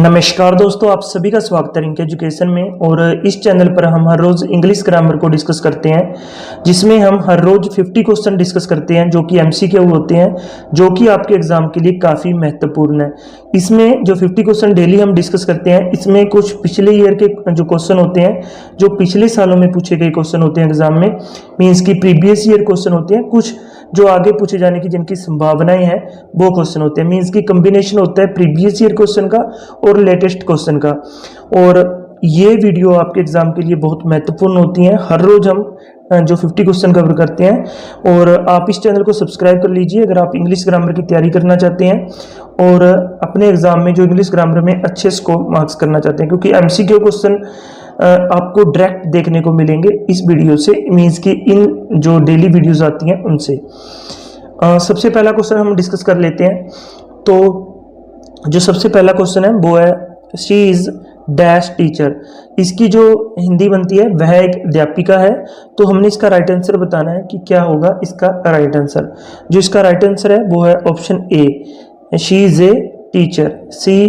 नमस्कार दोस्तों, आप सभी का स्वागत है रिंक एजुकेशन में। और इस चैनल पर हम हर रोज़ इंग्लिश ग्रामर को डिस्कस करते हैं, जिसमें हम हर रोज़ 50 क्वेश्चन डिस्कस करते हैं जो कि एमसीक्यू होते हैं, जो कि आपके एग्जाम के लिए काफ़ी महत्वपूर्ण है। इसमें जो 50 क्वेश्चन डेली हम डिस्कस करते हैं, इसमें कुछ पिछले ईयर के जो क्वेश्चन होते हैं, जो पिछले सालों में पूछे गए क्वेश्चन होते हैं एग्जाम में, मीन्स की प्रीवियस ईयर क्वेश्चन होते हैं, कुछ जो आगे पूछे जाने की जिनकी संभावनाएं हैं वो क्वेश्चन होते हैं। मीन्स की कम्बिनेशन होता है प्रीवियस ईयर क्वेश्चन का और लेटेस्ट क्वेश्चन का। और ये वीडियो आपके एग्जाम के लिए बहुत महत्वपूर्ण होती हैं। हर रोज हम जो 50 क्वेश्चन कवर करते हैं। और आप इस चैनल को सब्सक्राइब कर लीजिए अगर आप इंग्लिश ग्रामर की तैयारी करना चाहते हैं और अपने एग्जाम में जो इंग्लिश ग्रामर में अच्छे स्कोर मार्क्स करना चाहते हैं, क्योंकि एमसीक्यू क्वेश्चन आपको डायरेक्ट देखने को मिलेंगे इस वीडियो से, मीन्स कि इन जो डेली वीडियोस आती हैं उनसे। सबसे पहला क्वेश्चन हम डिस्कस कर लेते हैं। तो जो सबसे पहला क्वेश्चन है वो है शी इज डैश टीचर। इसकी जो हिंदी बनती है वह एक अध्यापिका है। तो हमने इसका राइट आंसर बताना है कि क्या होगा इसका राइट आंसर। जो इसका राइट आंसर है वो है option A, she is a teacher. She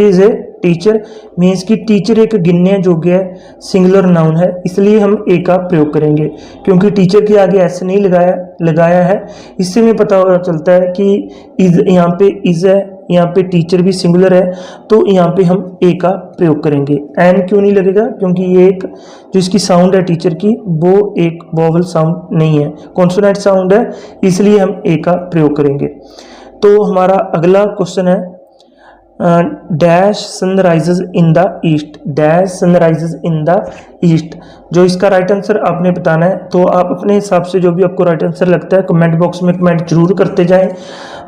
is a teacher means की टीचर एक गिनने योग्य सिंगुलर नाउन है, इसलिए हम ए का प्रयोग करेंगे, क्योंकि टीचर के आगे एस नहीं लगाया है। इससे हमें पता चलता है कि इज यहाँ पे इज है, यहाँ पे टीचर भी सिंगुलर है, तो यहाँ पे हम ए का प्रयोग करेंगे। एन क्यों नहीं लगेगा? क्योंकि ये एक जो इसकी साउंड है टीचर की, वो एक वोवल साउंड नहीं है, कॉन्सोनेंट साउंड है, इसलिए हम ए का प्रयोग करेंगे। तो हमारा अगला क्वेश्चन है dash sunrises in the east. Dash sunrises in the east. जो इसका राइट आंसर आपने बताना है। तो आप अपने हिसाब से जो भी आपको राइट आंसर लगता है कमेंट बॉक्स में कमेंट जरूर करते जाएं।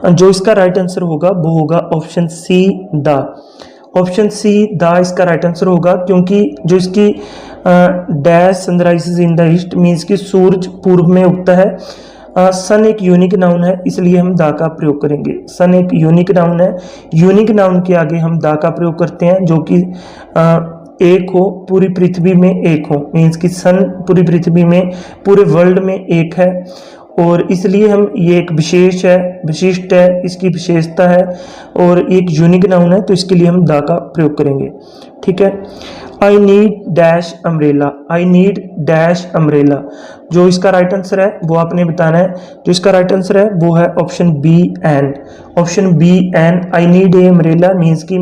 जो इसका राइट आंसर होगा वो होगा option C the. Option C the इसका राइट आंसर होगा, क्योंकि जो इसकी dash sunrises in the east means कि सूरज पूर्व में उगता है। सन एक यूनिक नाउन है, इसलिए हम दा का प्रयोग करेंगे। सन एक यूनिक नाउन है, यूनिक नाउन के आगे हम दा का प्रयोग करते हैं, जो कि एक हो, पूरी पृथ्वी में एक हो, मीन्स कि सन पूरी पृथ्वी में, पूरे वर्ल्ड में एक है। और इसलिए हम ये एक विशेष है, विशिष्ट है, इसकी विशेषता है और एक यूनिक नाउन है, तो इसके लिए हम दा का प्रयोग करेंगे। ठीक है। I need dash umbrella. I need dash umbrella. जो इसका राइट आंसर है वो आपने बताना है। जो इसका राइट आंसर है वो है option B an. Option B an, I need a umbrella means कि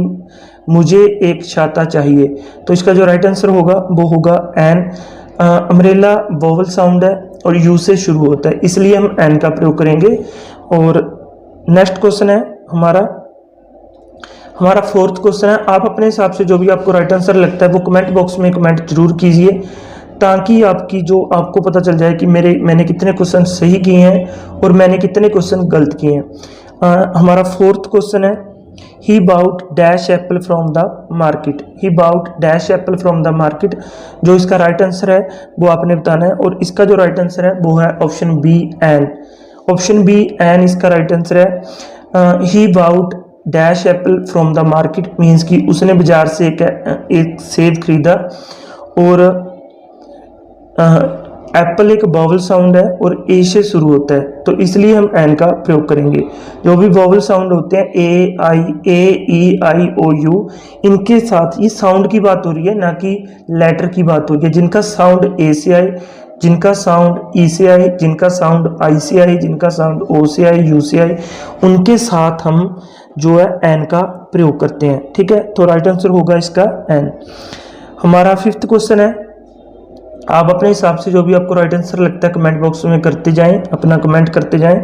मुझे एक छाता चाहिए। तो इसका जो राइट आंसर होगा वो होगा एन। अम्ब्रेला वोवल साउंड है और यू से शुरू होता है, इसलिए हम एन का प्रयोग करेंगे। और नेक्स्ट क्वेश्चन है हमारा फोर्थ क्वेश्चन है। आप अपने हिसाब से जो भी आपको राइट आंसर लगता है वो कमेंट बॉक्स में कमेंट जरूर कीजिए, ताकि आपको पता चल जाए कि मैंने कितने क्वेश्चन सही किए हैं और मैंने कितने क्वेश्चन गलत किए हैं। हमारा फोर्थ क्वेश्चन है he bought dash apple from the market. He bought dash apple from the market. जो इसका राइट आंसर है वो आपने बताना है और इसका जो राइट आंसर है वो है option B an. Option B an इसका राइट आंसर है। He bought dash apple from the market means कि उसने बाजार से एक सेब खरीदा। और एप्पल एक वोवल साउंड है और ए से शुरू होता है, तो इसलिए हम एन का प्रयोग करेंगे। जो भी वोवल साउंड होते हैं ए ई आई ओ यू, इनके साथ ये साउंड की बात हो रही है, ना कि लेटर की बात हो रही है। जिनका साउंड ए से आए, जिनका साउंड ई से आए, जिनका साउंड आई से आए, जिनका साउंड ओ से आए, यू से आए, उनके साथ हम जो है एन का प्रयोग करते हैं। ठीक है। तो राइट आंसर होगा इसका एन। हमारा फिफ्थ क्वेश्चन है। आप अपने हिसाब से जो भी आपको राइट आंसर लगता है कमेंट बॉक्स में करते जाएं, अपना कमेंट करते जाएं।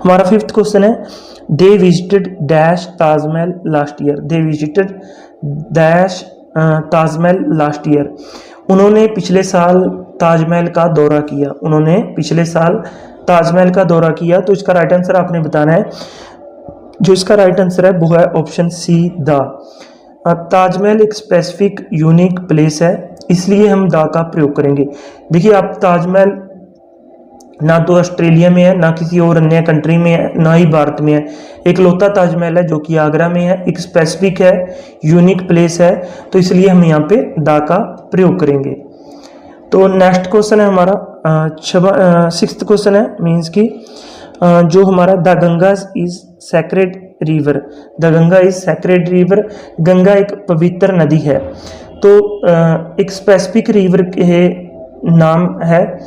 हमारा फिफ्थ क्वेश्चन है they visited dash Taj Mahal last year. They visited dash Taj Mahal last year. उन्होंने पिछले साल ताजमहल का दौरा किया। उन्होंने पिछले साल ताजमहल का दौरा किया। तो इसका राइट आंसर आपने बताना है। जो इसका राइट आंसर है वो है ऑप्शन सी द। ताजमहल एक स्पेसिफिक यूनिक प्लेस है, इसलिए हम द का प्रयोग करेंगे। देखिए, आप ताजमहल ना तो ऑस्ट्रेलिया में है, ना किसी और अन्य कंट्री में है, ना ही भारत में है। एक लौता ताजमहल है जो कि आगरा में है, एक स्पेसिफिक है, यूनिक प्लेस है, तो इसलिए हम यहाँ पे द का प्रयोग करेंगे। तो नेक्स्ट क्वेश्चन है हमारा सिक्स्थ क्वेश्चन है, मीन्स की जो हमारा the Ganga is sacred river, the Ganga is sacred river, Ganga एक पवित्र नदी है। तो एक स्पेसिफिक रिवर के नाम है,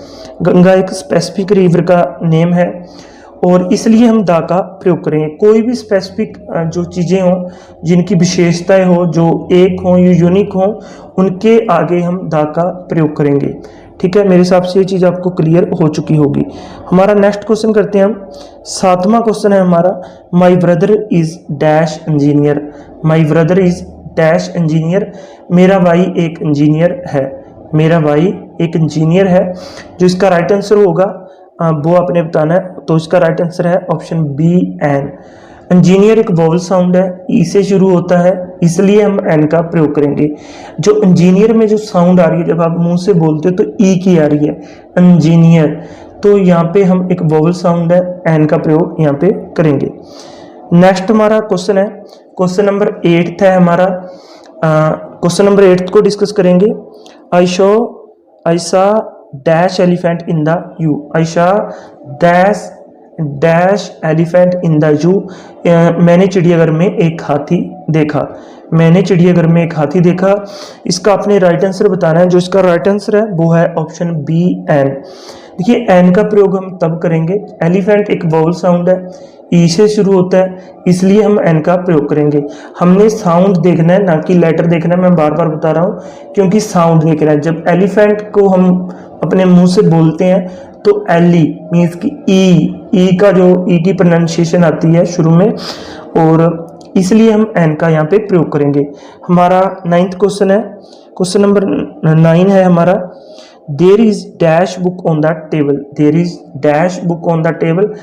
गंगा एक स्पेसिफिक रिवर का नेम है और इसलिए हम दा का प्रयोग करेंगे। कोई भी स्पेसिफिक जो चीज़ें हों जिनकी विशेषताएं हो, जो एक हों या यूनिक हों, उनके आगे हम दा का प्रयोग करेंगे। ठीक है, मेरे हिसाब से ये चीज़ आपको क्लियर हो चुकी होगी। हमारा नेक्स्ट क्वेश्चन करते हैं हम। 7वां क्वेश्चन है हमारा, my brother is dash engineer, my brother is dash engineer, मेरा भाई एक इंजीनियर है, मेरा भाई एक इंजीनियर है। जो इसका राइट आंसर होगा वो आपने बताना है। तो इसका राइट आंसर है ऑप्शन बी एन। इंजीनियर एक वोवल साउंड है, ई से शुरू होता है, इसलिए हम एन का प्रयोग करेंगे। जो इंजीनियर में जो साउंड आ रही है जब आप मुंह से बोलते हो तो ई की आ रही है, इंजीनियर, तो यहाँ पे हम एक वोवल साउंड है, एन का प्रयोग यहाँ पे करेंगे। नेक्स्ट हमारा क्वेश्चन है, क्वेश्चन नंबर 8 है हमारा। क्वेश्चन नंबर 8 को डिस्कस करेंगे। I saw dash elephant in the zoo, I saw dash dash elephant in the zoo, मैंने चिड़ियाघर में एक हाथी देखा, मैंने चिड़ियाघर में एक हाथी देखा। इसका आपने राइट आंसर बताना है। जो इसका राइट आंसर है वो है ऑप्शन बी एन। देखिए एन का प्रयोग हम तब करेंगे, एलिफेंट एक वोवल साउंड है, ई से शुरू होता है, इसलिए हम एन का प्रयोग करेंगे। हमने साउंड देखना है, ना कि लेटर देखना है, मैं बार बार बता रहा हूँ, क्योंकि साउंड देखना है। जब एलिफेंट को हम अपने मुंह से बोलते हैं तो एली मीन्स की ई का जो ई की प्रोनाउंसिएशन आती है शुरू में, और इसलिए हम एन का यहाँ पे प्रयोग करेंगे। हमारा 9th क्वेश्चन है, क्वेश्चन नंबर 9 है हमारा। There is dash book on the table, there is dash book on the table,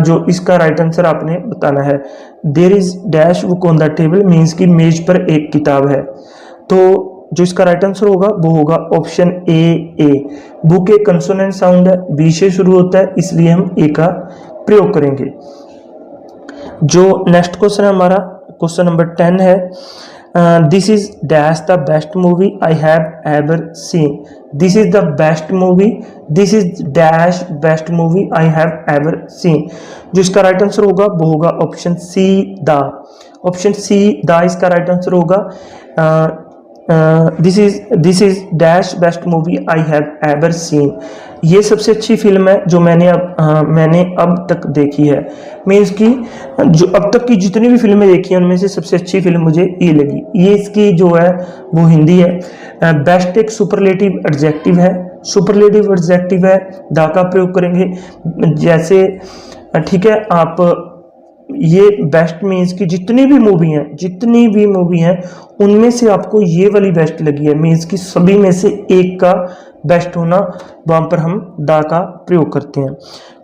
जो इसका राइट आंसर आपने बताना है। There is dash book on the table means की मेज पर एक किताब है। तो जो इसका राइट आंसर होगा वो होगा ऑप्शन ए। बुक एक कंसोनेंट साउंड है, बी से शुरू होता है, इसलिए हम ए का प्रयोग करेंगे। जो नेक्स्ट क्वेश्चन है हमारा, क्वेश्चन नंबर 10 है। This is dash the best movie I have ever seen, this is the best movie, this is dash best movie I have ever seen. जो इसका राइट आंसर होगा वो होगा option C the, option C the इसका right answer होगा। This is dash best movie I have ever seen, ये सबसे अच्छी फिल्म है जो मैंने अब तक देखी है। मीन्स की जो अब तक की जितनी भी फिल्में देखी हैं उनमें से सबसे अच्छी फिल्म मुझे ये लगी। ये इसकी जो है वो हिंदी है। बेस्ट एक सुपरलेटिव एडजेक्टिव है, सुपरलेटिव एडजेक्टिव है, दा का प्रयोग करेंगे। जैसे ठीक है, आप ये बेस्ट मीन्स की जितनी भी मूवी हैं उनमें से आपको ये वाली बेस्ट लगी है, मीन्स की सभी में से एक का बेस्ट होना, वहां पर हम दा का प्रयोग करते हैं।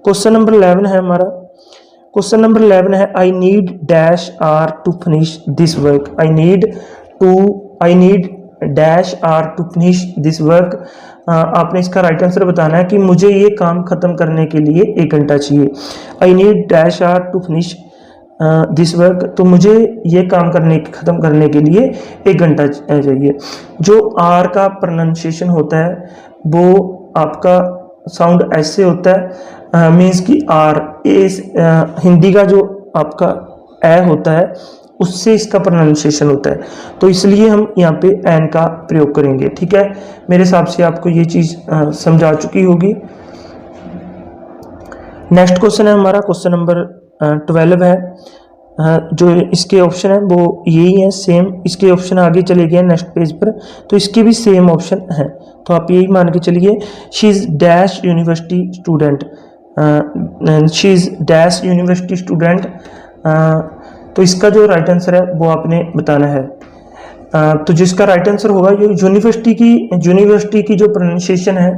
क्वेश्चन नंबर 11 है हमारा। क्वेश्चन नंबर 11 है, I need dash hour to finish this work, I need dash hour to finish this work. आपने इसका राइट आंसर बताना है कि मुझे ये काम खत्म करने के लिए 1 घंटा चाहिए। I need dash hour to finish this work, तो मुझे ये काम खत्म करने के लिए 1 घंटा चाहिए। जो आर का प्रोनाउंसिएशन होता है वो आपका साउंड ऐसे होता है, मीन्स की आर हिंदी का जो आपका ए होता है उससे इसका प्रोनाउंसिएशन होता है, तो इसलिए हम यहाँ पे एन का प्रयोग करेंगे। ठीक है, मेरे हिसाब से आपको ये चीज़ समझा चुकी होगी। नेक्स्ट क्वेश्चन है हमारा, क्वेश्चन नंबर 12 है। जो इसके ऑप्शन है वो यही है, सेम इसके ऑप्शन आगे चले गए नेक्स्ट पेज पर, तो इसके भी सेम ऑप्शन है, तो आप यही मान के चलिए। She is dash university student, she is dash university student, तो इसका जो राइट आंसर है वो आपने बताना है। तो जिसका राइट आंसर होगा ये यूनिवर्सिटी की जो प्रोनाउंसिएशन है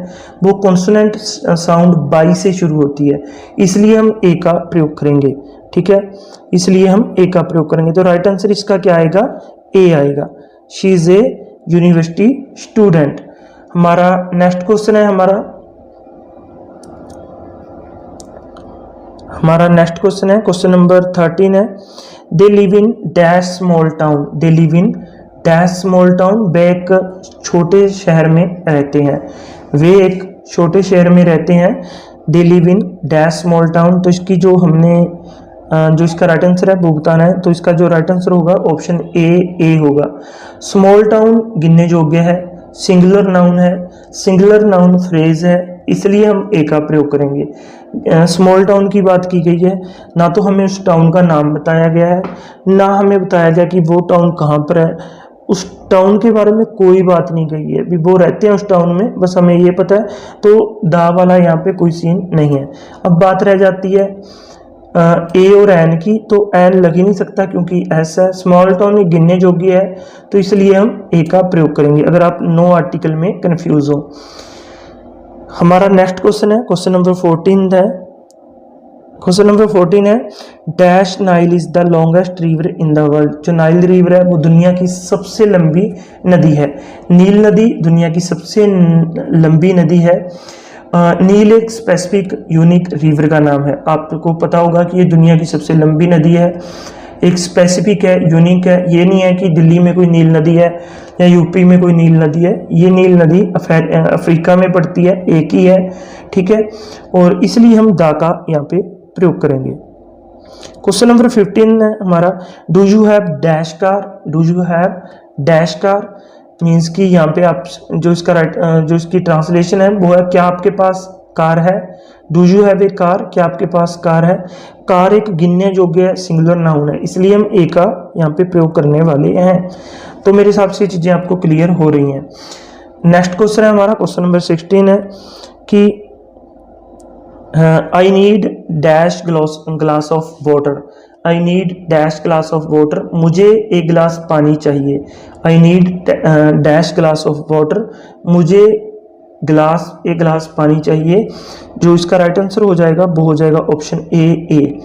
वो कॉन्सोनेंट साउंड बाई से शुरू होती है, इसलिए हम ए का प्रयोग करेंगे। ठीक है, इसलिए हम ए का प्रयोग करेंगे। तो राइट आंसर इसका क्या आएगा, ए आएगा। She is a university student. हमारा नेक्स्ट क्वेश्चन है हमारा नेक्स्ट क्वेश्चन है, क्वेश्चन नंबर 13 है। They live in dash small town, they live in dash small town, वे एक छोटे शहर में रहते हैं, वे एक छोटे शहर में रहते हैं। दे live in dash small town, तो इसकी जो हमने जो इसका राइट आंसर है वो बताना है। तो इसका जो राइट आंसर होगा ऑप्शन ए होगा। स्मॉल टाउन गिनने योग्य है, सिंगुलर नाउन है, सिंगुलर नाउन फ्रेज है, इसलिए हम ए का प्रयोग करेंगे। स्मॉल टाउन की बात की गई है, ना तो हमें उस टाउन का नाम बताया गया है, ना हमें बताया गया कि वो टाउन कहाँ पर है, उस टाउन के बारे में कोई बात नहीं कही है, भी वो रहते हैं उस टाउन में, बस हमें ये पता है। तो दा वाला यहाँ पे कोई सीन नहीं है। अब बात रह जाती है ए और एन की, तो एन लग ही नहीं सकता क्योंकि एस है। स्मॉल टाउन में गिनने योग्य है, तो इसलिए हम ए का प्रयोग करेंगे अगर आप नो आर्टिकल में कंफ्यूज हो। हमारा नेक्स्ट क्वेश्चन है, क्वेश्चन नंबर 14 है। क्वेश्चन नंबर 14 है, dash Nile is the longest river in the world. जो नाइल रिवर है वो दुनिया की सबसे लंबी नदी है। नील नदी दुनिया की सबसे लंबी नदी है। नील एक स्पेसिफिक यूनिक रिवर का नाम है। आपको पता होगा कि ये दुनिया की सबसे लंबी नदी है, एक स्पेसिफिक है, यूनिक है। ये नहीं है कि दिल्ली में कोई नील नदी है या यूपी में कोई नील नदी है। ये नील नदी अफ्रीका में पड़ती है, एक ही है, ठीक है। और इसलिए हम दा का यहाँ पे प्रयोग करेंगे। क्वेश्चन नंबर 15 है हमारा, do you have dash car. Do you have dash car means कि यहाँ पे आप जो इसकी ट्रांसलेशन है वो है क्या आपके पास कार है। Do you have a car, क्या आपके पास कार है। कार एक गिनने योग्य सिंगुलर नाउन है, इसलिए हम ए का यहाँ पे प्रयोग करने वाले हैं। तो मेरे हिसाब से चीजें आपको क्लियर हो रही हैं। नेक्स्ट क्वेश्चन है हमारा, क्वेश्चन नंबर 16 है कि आई need dash glass of water. I need dash glass of water, मुझे एक गिलास पानी चाहिए। I need dash glass of water, मुझे एक गिलास पानी चाहिए। जो इसका राइट आंसर हो जाएगा वो हो जाएगा ऑप्शन ए।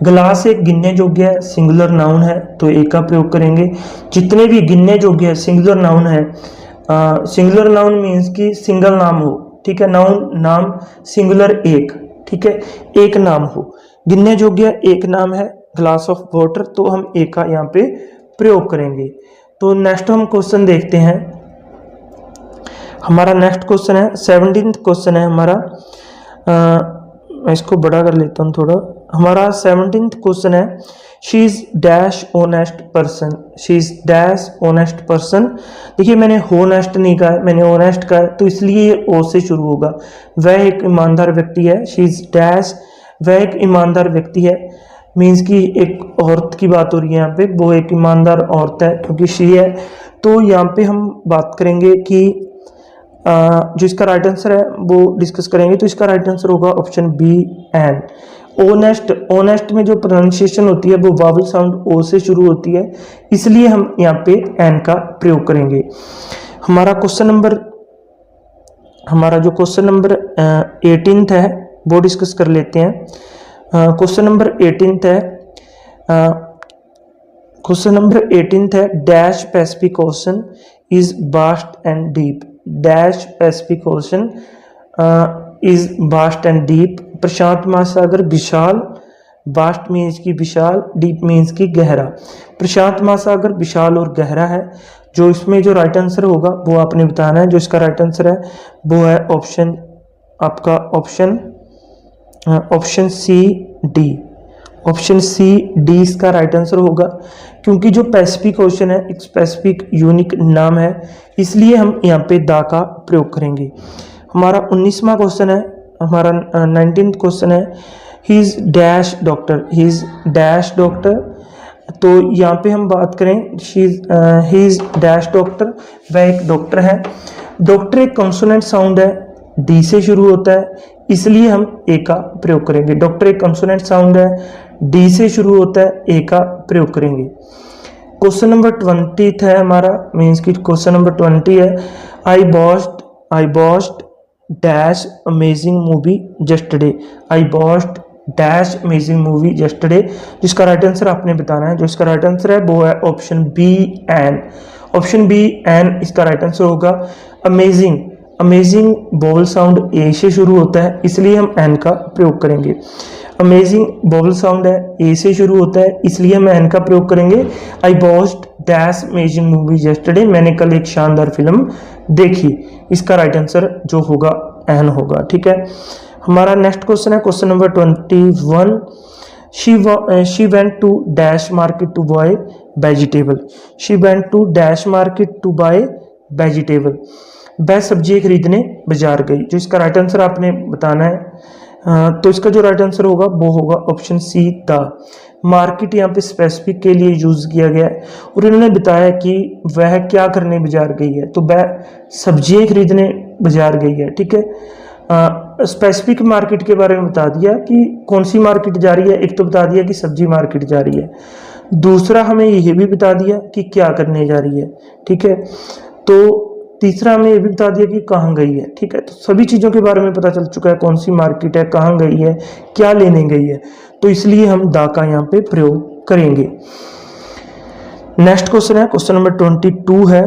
गिलास एक गिनने योग्य है, सिंगुलर नाउन है, तो ए का प्रयोग करेंगे। जितने भी गिनने योग्य है सिंगुलर नाउन है, सिंगुलर नाउन मीन्स कि सिंगल नाम हो, ठीक है। नाउन नाम सिंगुलर एक, ठीक है, एक नाम हो। गिनने योग्य एक नाम है ग्लास ऑफ वाटर, तो हम ए का यहाँ पे प्रयोग करेंगे। तो नेक्स्ट हम क्वेश्चन देखते हैं। हमारा नेक्स्ट क्वेश्चन है 17th क्वेश्चन है हमारा। मैं इसको बड़ा कर लेता हूँ थोड़ा। हमारा 17th क्वेश्चन है, she is dash honest person. She is dash honest person. देखिए मैंने होनेस्ट नहीं कहा है, मैंने ऑनेस्ट कहा है, तो इसलिए ये ओ से शुरू होगा। वह एक ईमानदार व्यक्ति है। शी इज डैश, वह एक ईमानदार व्यक्ति है मीन्स कि एक औरत की बात हो रही है यहाँ पे, वो एक ईमानदार औरत है क्योंकि शी है। तो यहाँ पे हम बात करेंगे कि जो इसका राइट आंसर है वो डिस्कस करेंगे। तो इसका राइट आंसर होगा option B an. Honest, honest में जो प्रोनाउंसिएशन होती है वो वावल साउंड ओ से शुरू होती है, इसलिए हम यहाँ पे एन का प्रयोग करेंगे। हमारा जो क्वेश्चन नंबर 18 है वो डिस्कस कर लेते हैं। क्वेश्चन नंबर 18 है, क्वेश्चन नंबर 18 है, dash Pacific Ocean is vast and deep. Dash Pacific Ocean is vast and deep. प्रशांत महासागर विशाल, वास्ट मीन्स की विशाल, डीप मीन्स की गहरा। प्रशांत महासागर विशाल और गहरा है। जो इसमें जो राइट आंसर होगा वो आपने बताना है। जो इसका राइट आंसर है वो है ऑप्शन आपका option C the. Option C the इसका राइट आंसर होगा, क्योंकि जो पैसिफिक ओशन है एक स्पेसिफिक यूनिक नाम है, इसलिए हम यहाँ पे दा का प्रयोग करेंगे। हमारा 19वां क्वेश्चन है, हमारा 19th क्वेश्चन है, he is dash doctor. He is dash doctor. तो यहाँ पे हम बात करें ही इज डैश डॉक्टर, वह एक डॉक्टर है। डॉक्टर एक कॉन्सोनेंट साउंड है, डी से शुरू होता है, इसलिए हम ए का प्रयोग करेंगे। डॉक्टर एक कॉन्सोनेंट साउंड है, डी से शुरू होता है, ए का प्रयोग करेंगे। क्वेश्चन नंबर 20 है हमारा, मीन्स की क्वेश्चन नंबर 20 है, I watched dash amazing movie yesterday. I watched dash amazing movie yesterday. जिसका राइट आंसर आपने बताना है। जो इसका राइट आंसर है वो है option B an. Option B an इसका राइट आंसर होगा। Amazing, amazing vowel sound A से शुरू होता है, इसलिए हम एन का प्रयोग करेंगे। अमेजिंग वोवल साउंड है, ए से शुरू होता है, इसलिए हम एन का प्रयोग करेंगे। I watched dash amazing movie yesterday. मैंने कल एक शानदार फिल्म देखी। इसका राइट आंसर जो होगा एन होगा, ठीक है। हमारा नेक्स्ट क्वेश्चन है question number 21। She went to dash market to buy vegetable. She went to dash market to buy vegetable. वह सब्जी खरीदने बाजार गई। जो इसका राइट आंसर आपने बताना है, तो इसका जो राइट आंसर होगा वो होगा ऑप्शन सी द। मार्केट यहाँ पे स्पेसिफिक के लिए यूज किया गया है और इन्होंने बताया कि वह क्या करने बाजार गई है, तो वह सब्जियां खरीदने बाजार गई है। ठीक है, स्पेसिफिक मार्केट के बारे में बता दिया कि कौन सी मार्केट जा रही है, एक तो बता दिया कि सब्जी मार्केट जा रही है, दूसरा हमें यह भी बता दिया कि क्या करने जा रही है। ठीक है, तो तीसरा हमें ये भी बता दिया कि कहाँ गई है। ठीक है, तो सभी चीज़ों के बारे में पता चल चुका है, कौन सी मार्केट है, कहाँ गई है, क्या लेने गई है, तो इसलिए हम दा का यहाँ पे प्रयोग करेंगे। नेक्स्ट क्वेश्चन है, क्वेश्चन नंबर 22 है,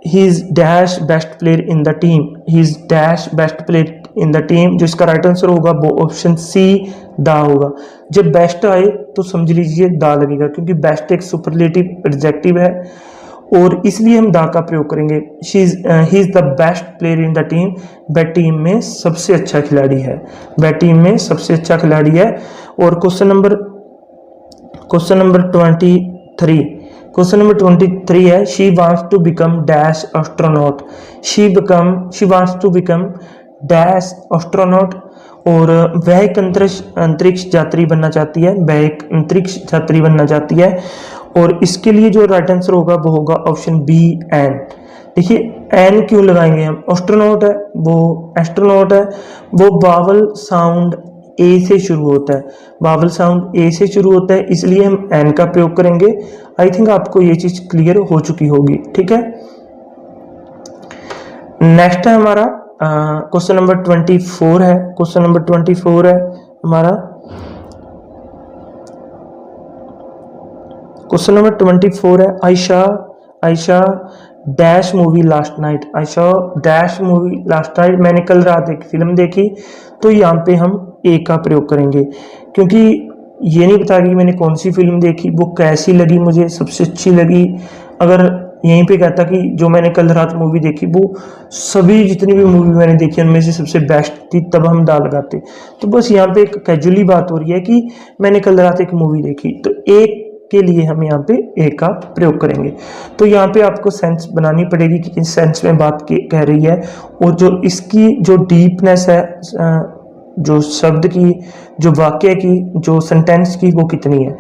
he is dash best player in the team. He is dash best player in the team. जो इसका राइट आंसर होगा वो ऑप्शन सी दा होगा। जब बेस्ट आए तो समझ लीजिए दा लगेगा, क्योंकि बेस्ट एक सुपरलेटिव एडजेक्टिव है और इसलिए हम दा का प्रयोग करेंगे। He is the best player in the team. वह टीम में सबसे अच्छा खिलाड़ी है, वह टीम में सबसे अच्छा खिलाड़ी है। और क्वेश्चन नंबर 23 है, she wants to become dash astronaut. She wants to become dash astronaut. और वह एक अंतरिक्ष यात्री बनना चाहती है, वह एक अंतरिक्ष यात्री बनना चाहती है। और इसके लिए जो राइट आंसर होगा वो होगा ऑप्शन बी एन। देखिए एन क्यों लगाएंगे हम, एस्ट्रोनॉट है, वो एस्ट्रोनॉट है, वो वावल साउंड ए से शुरू होता है, वावल साउंड ए से शुरू होता है, इसलिए हम एन का प्रयोग करेंगे। आई थिंक आपको ये चीज क्लियर हो चुकी होगी। ठीक है, नेक्स्ट है हमारा क्वेश्चन नंबर 24 है। क्वेश्चन नंबर 24 है हमारा, क्वेश्चन नंबर 24 है, Ayesha dash movie last night. Ayesha dash movie last night, मैंने कल रात एक फिल्म देखी। तो यहाँ पे हम ए का प्रयोग करेंगे, क्योंकि ये नहीं पता कि मैंने कौन सी फिल्म देखी, वो कैसी लगी, मुझे सबसे अच्छी लगी। अगर यहीं पे कहता कि जो मैंने कल रात मूवी देखी वो सभी जितनी भी मूवी मैंने देखी उनमें से सबसे बेस्ट थी, तब हम दा लगाते। तो बस यहाँ पे एक कैजुअली बात हो रही है कि मैंने कल रात एक मूवी देखी, तो एक के लिए हम यहाँ पे ए का प्रयोग करेंगे। तो यहाँ पे आपको सेंस बनानी पड़ेगी कि किस सेंस में बात कह रही है, और जो इसकी जो डीपनेस है, जो शब्द की, जो वाक्य की, जो सेंटेंस की, वो कितनी है।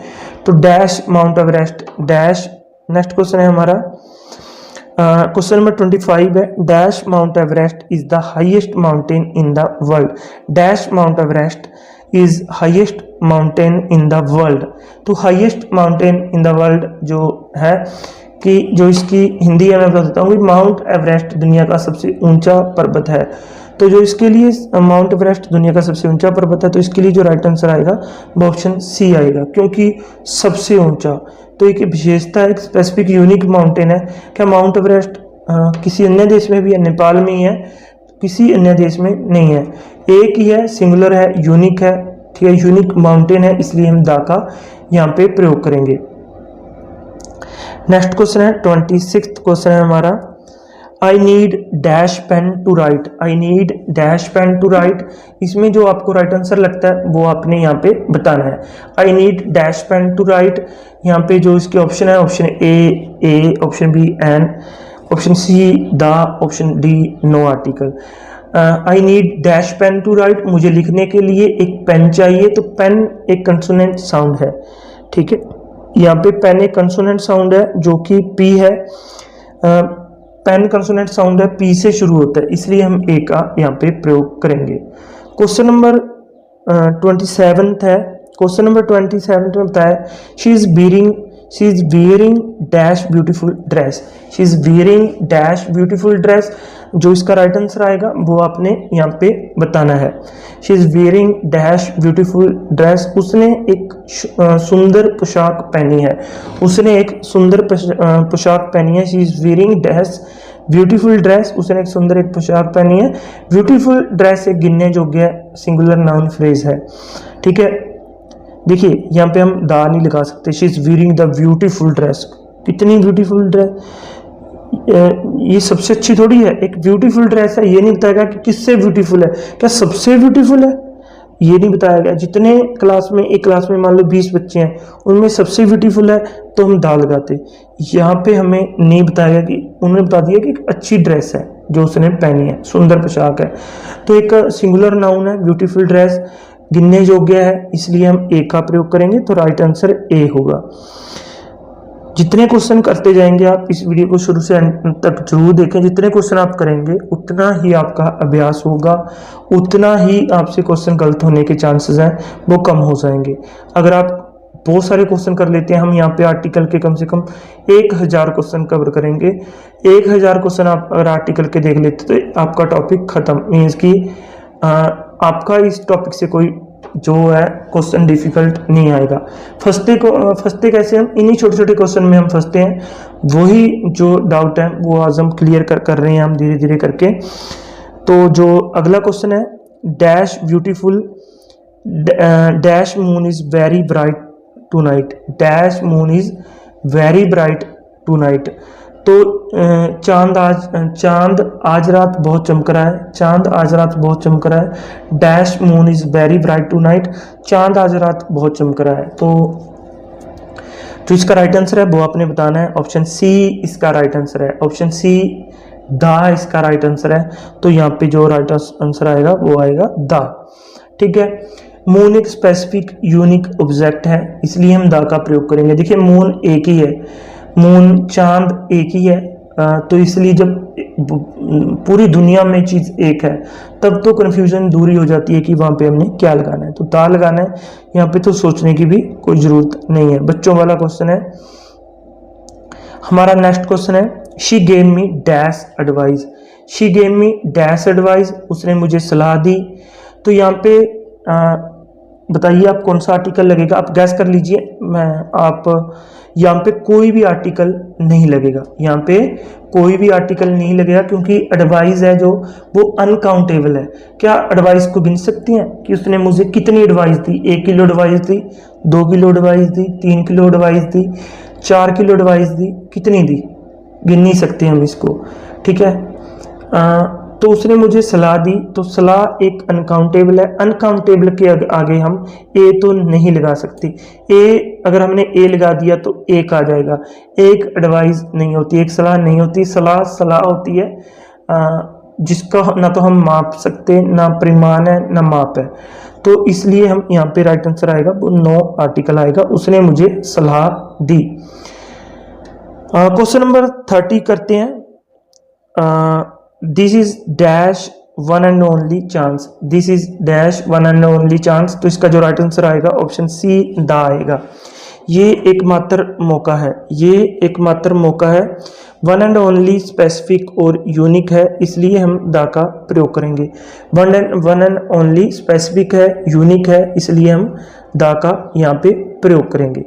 तो dash Mount Everest dash. Next question है हमारा क्वेश्चन नंबर 25 है, dash Mount Everest is the highest mountain in the world. Dash Mount Everest is highest mountain in the world. तो highest mountain in the world जो है कि जो इसकी हिंदी है मैं बता देता हूँ, माउंट एवरेस्ट दुनिया का सबसे ऊंचा पर्वत है। तो जो इसके लिए माउंट एवरेस्ट दुनिया का सबसे ऊंचा पर्वत है, तो इसके लिए जो राइट आंसर आएगा वो ऑप्शन सी आएगा, क्योंकि सबसे ऊंचा। तो एक विशेषता है, एक स्पेसिफिक यूनिक माउंटेन है। क्या माउंट एवरेस्ट किसी अन्य देश में भी है? नेपाल में ही है, किसी अन्य देश में नहीं है, एक ही है, सिंगुलर है, यूनिक है। ठीक है, यूनिक माउंटेन है, इसलिए हम दा का यहाँ पे प्रयोग करेंगे। नेक्स्ट क्वेश्चन है 26 क्वेश्चन है हमारा, I need dash pen to write. I need dash pen to write. इसमें जो आपको राइट आंसर लगता है वो आपने यहाँ पे बताना है। I need dash pen to write. यहाँ पे जो इसके ऑप्शन है, option A, option B an, option C the, option D no article. I need dash pen to write, मुझे लिखने के लिए एक पेन चाहिए। तो पेन एक कंसोनेंट साउंड है। ठीक है, यहाँ पे पेन एक कंसोनेंट साउंड है जो कि पी है। पेन कंसोनेंट साउंड है, पी से शुरू होता है, इसलिए हम ए का यहाँ पे प्रयोग करेंगे। क्वेश्चन नंबर 27 है। क्वेश्चन नंबर 27 में बताया, she is wearing dash beautiful dress. She is wearing dash beautiful dress. जो इसका राइट आंसर आएगा वो आपने यहाँ पे बताना है। She is wearing dash beautiful dress. उसने एक सुंदर पोशाक पहनी है। उसने एक सुंदर पोशाक पहनी है। She is wearing dash beautiful dress. उसने एक सुंदर एक पोशाक पहनी है। ब्यूटीफुल ड्रेस एक गिनने योग्य सिंगुलर नाउन फ्रेज है। ठीक है, देखिए यहाँ पे हम दा नहीं लगा सकते। She is wearing the beautiful dress. कितनी ब्यूटीफुल ड्रेस, ये सबसे अच्छी थोड़ी है। एक ब्यूटीफुल ड्रेस है, ये नहीं बताएगा कि किससे ब्यूटीफुल है, क्या सबसे ब्यूटीफुल है। ये नहीं बताया गया। जितने क्लास में, एक क्लास में मान लो 20 बच्चे हैं, उनमें सबसे ब्यूटीफुल है तो हम दा लगाते। यहाँ पे हमें नहीं बताया कि, उन्होंने बता दिया कि एक अच्छी ड्रेस है जो उसने पहनी है, सुंदर पोशाक है। तो एक सिंगुलर नाउन है ब्यूटीफुल ड्रेस, गिनने योग्य है, इसलिए हम ए का प्रयोग करेंगे। तो राइट आंसर ए होगा। जितने क्वेश्चन करते जाएंगे आप, इस वीडियो को शुरू से अंत तक जरूर देखें। जितने क्वेश्चन आप करेंगे उतना ही आपका अभ्यास होगा, उतना ही आपसे क्वेश्चन गलत होने के चांसेस हैं वो कम हो जाएंगे। अगर आप बहुत सारे क्वेश्चन कर लेते हैं, हम यहाँ पे आर्टिकल के कम से कम 1000 क्वेश्चन कवर करेंगे। 1000 क्वेश्चन आप अगर आर्टिकल के देख लेते तो आपका टॉपिक खत्म, मीन्स कि आपका इस टॉपिक से कोई जो है क्वेश्चन डिफिकल्ट नहीं आएगा। फंसते कैसे हम, इन्हीं छोटे छोटे क्वेश्चन में हम फंसते हैं। वही जो डाउट है वो आज हम क्लियर कर रहे हैं हम धीरे धीरे करके। तो जो अगला क्वेश्चन है, dash beautiful dash moon is very bright tonight, dash moon is very bright tonight. तो चांद आज रात बहुत चमक रहा है, चांद आज रात बहुत चमक रहा है। Dash moon is very bright tonight, चांद आज रात बहुत चमक रहा है। तो जो इसका राइट आंसर है वो आपने बताना है। ऑप्शन सी इसका राइट आंसर है, ऑप्शन सी दा इसका राइट आंसर है। तो यहाँ पे जो राइट आंसर आएगा वो आएगा दा। ठीक है, मून एक स्पेसिफिक यूनिक ऑब्जेक्ट है, इसलिए हम दा का प्रयोग करेंगे। देखिए मून एक ही है, मून चांद एक ही है, तो इसलिए जब पूरी दुनिया में चीज़ एक है तब तो कन्फ्यूजन दूरी हो जाती है कि वहाँ पे हमने क्या लगाना है। तो दा लगाना है, यहाँ पे तो सोचने की भी कोई ज़रूरत नहीं है। बच्चों वाला क्वेश्चन है हमारा। नेक्स्ट क्वेश्चन है, she gave me dash advice, she gave me dash advice, उसने मुझे सलाह दी। तो यहाँ पे बताइए आप कौन सा आर्टिकल लगेगा, आप गैस कर लीजिए। आप यहाँ पे कोई भी आर्टिकल नहीं लगेगा, यहाँ पे कोई भी आर्टिकल नहीं लगेगा क्योंकि एडवाइस है जो वो अनकाउंटेबल है। क्या एडवाइस को गिन सकती हैं कि उसने मुझे कितनी एडवाइस दी? 1 किलो एडवाइस दी, 2 किलो एडवाइस दी, 3 किलो एडवाइस दी, 4 किलो एडवाइस दी, कितनी दी? गिन नहीं सकते हम इसको। ठीक है, तो उसने मुझे सलाह दी, तो सलाह एक अनकाउंटेबल है, अनकाउंटेबल के आगे हम ए तो नहीं लगा सकते। ए अगर हमने ए लगा दिया तो एक आ जाएगा। एक एडवाइस नहीं होती, एक सलाह नहीं होती, सलाह होती है जिसका ना तो हम माप सकते, ना परिमाण है ना माप है। तो इसलिए हम यहाँ पे राइट आंसर आएगा वो 9 आर्टिकल आएगा, उसने मुझे सलाह दी। क्वेश्चन नंबर 30 करते हैं। This is dash one and only chance, this is dash one and only chance. तो इसका जो राइट आंसर आएगा ऑप्शन सी दा आएगा। ये एकमात्र मौका है, ये एकमात्र मौका है, वन एंड ओनली स्पेसिफिक और यूनिक है, इसलिए हम दा का प्रयोग करेंगे। वन एंड ओनली स्पेसिफिक है, यूनिक है, इसलिए हम दा का यहाँ पे प्रयोग करेंगे।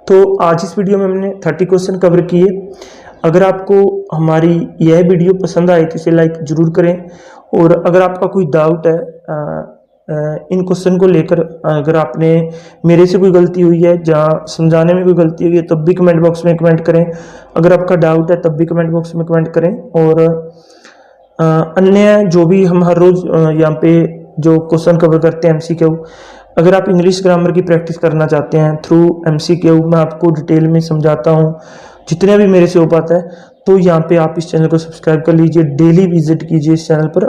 तो आज इस वीडियो में हमने 30 क्वेश्चन कवर किए। अगर आपको हमारी यह वीडियो पसंद आए तो इसे लाइक ज़रूर करें, और अगर आपका कोई डाउट है इन क्वेश्चन को लेकर, अगर आपने मेरे से कोई गलती हुई है, जहाँ समझाने में कोई गलती हुई है, तब भी कमेंट बॉक्स में कमेंट करें। अगर आपका डाउट है तब भी कमेंट बॉक्स में कमेंट करें। और अन्य जो भी हम हर रोज़ यहाँ पे जो क्वेश्चन कवर करते हैं MCQ, अगर आप इंग्लिश ग्रामर की प्रैक्टिस करना चाहते हैं थ्रू MCQ, मैं आपको डिटेल में समझाता हूँ जितने भी मेरे से हो पाता है। तो यहाँ पे आप इस चैनल को सब्सक्राइब कर लीजिए, डेली विजिट कीजिए इस चैनल पर।